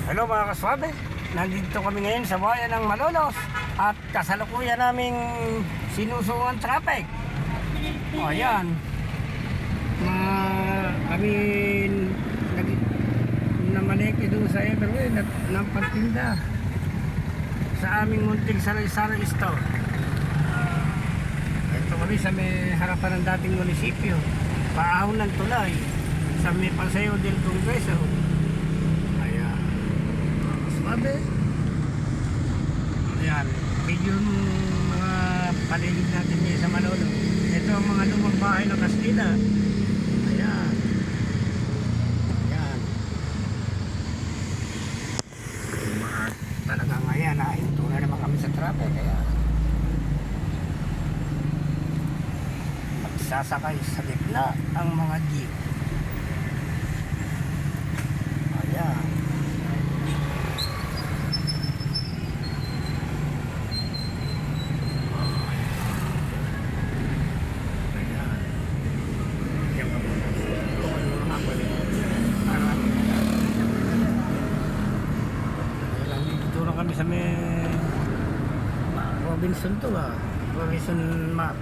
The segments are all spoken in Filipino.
Hello mga kaswabe, nandito kami ngayon sa bayan ng Malolos at kasalukuyan naming sinusungan traffic. O ayan, kami namaleke doon sa Everway ng pagtinda sa aming munting sari-sari store. Ito kami sa may harapan ng dating munisipyo, paahon ng tulay sa may Paseo del Congreso. Sabi, ayan, medyo mga paligid natin ngayon sa Manolo. Ito ang mga lumang bahay ng Kastila. Ayan, ayan. Talagang ayan, nahinto na naman kami sa traffic. Kaya magsasakay sa gitna ang mga jeep. Ayan. Kami sa may Robinson to Robinson Map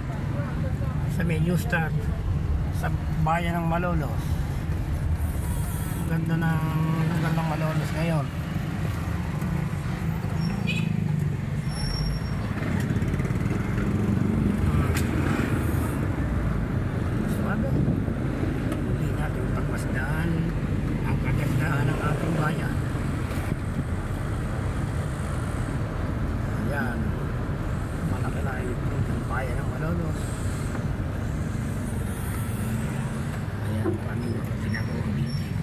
sa may New Start sa bayan ng Malolos. Ganda ng lugar ng Malolos ngayon. Suwabe, hindi natin pagmasdaan ang kagandahan ng ating bayan. Yan, malaki na yung bayan ng Malolos. Ayan, maraming ginagawang building.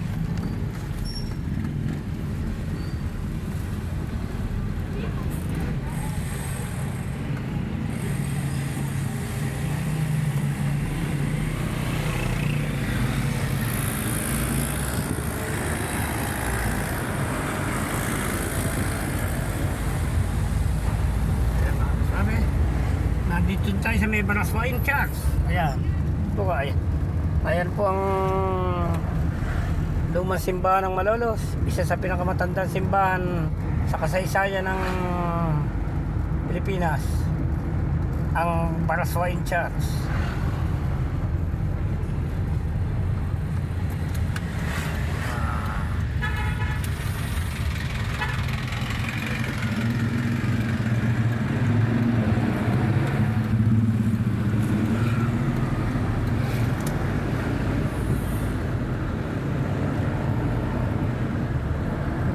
Dito tayo sa may Baraswain Church. Ayan. Ito ka, ayan. Ayan po ang lumang simbahan ng Malolos. Isa sa pinakamatandang simbahan sa kasaysayan ng Pilipinas. Ang Baraswain Church.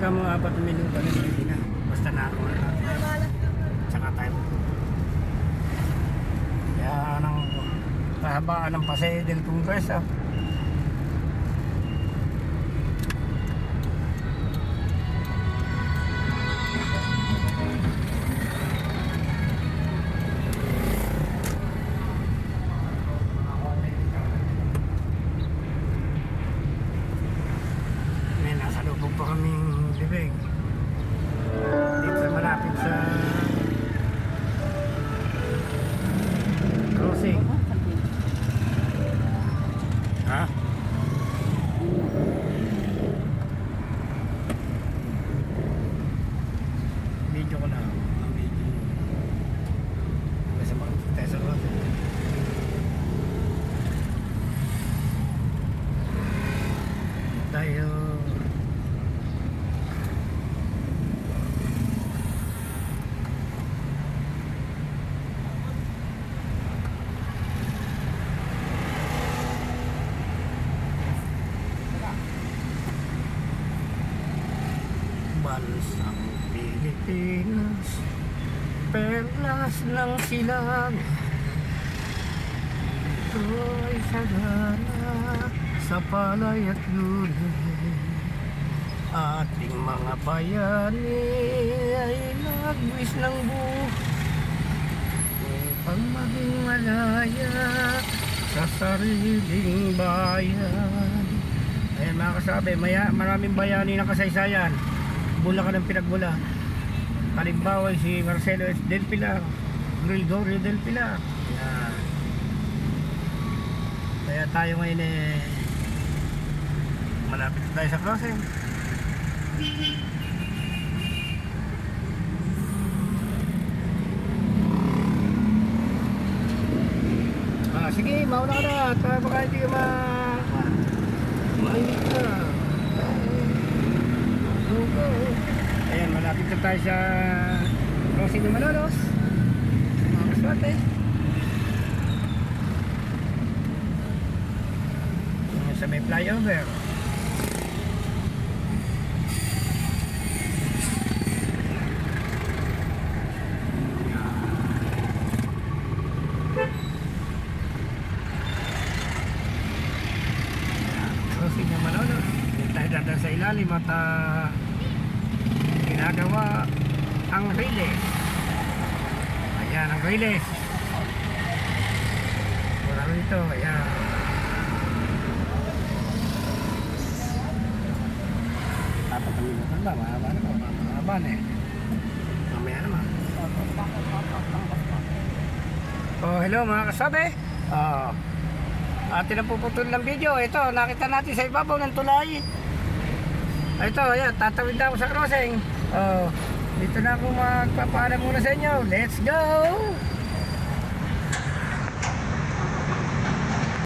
Mga 4 minuto na hindi na basta nakakuha natin tsaka tayo yan ang kahabaan ng Paseo del Congreso. May nasa lubog pa kaming bibig dito malapit sa crossing. Ha? Video ko na ang video kasi makikita sa crossing tayo. Bansang Pilipinas, perlas ng silang, ito'y sagana sa palay at lunes. Ating mga bayani ay nagwis ng buhay upang maging malaya sa sariling bayan. Ayan mga kasabi, maraming bayani ng kasaysayan. Bulacan ang pinagbula. Halimbawa si Marcelo S. Del Pilar, Gregorio Del Pilar. Yan. Kaya tayo ngayon malapit tayo sa crossing. sige, mauna ka na. At baka hindi ka mainit ka. Go. Ayan, malapit na tayo sa crossing ng Malolos. Mga kaswate. Sa may flyover. Crossing ng Malolos. Tayo dadaan sa ilalim at ginagawa ang riles. Ayan ang riles. Marami dito. Ayan. Papataminutan ba? Mahaba naman. Mahaba na eh. Mamaya naman. Oh, hello mga kasabi. Atin ang puputol ng video. Ito, nakita natin sa ibabaw ng tulay. Ito, ayan, tatawid na ako sa crossing. Dito na ako magpapaalam muna sa inyo. Let's go!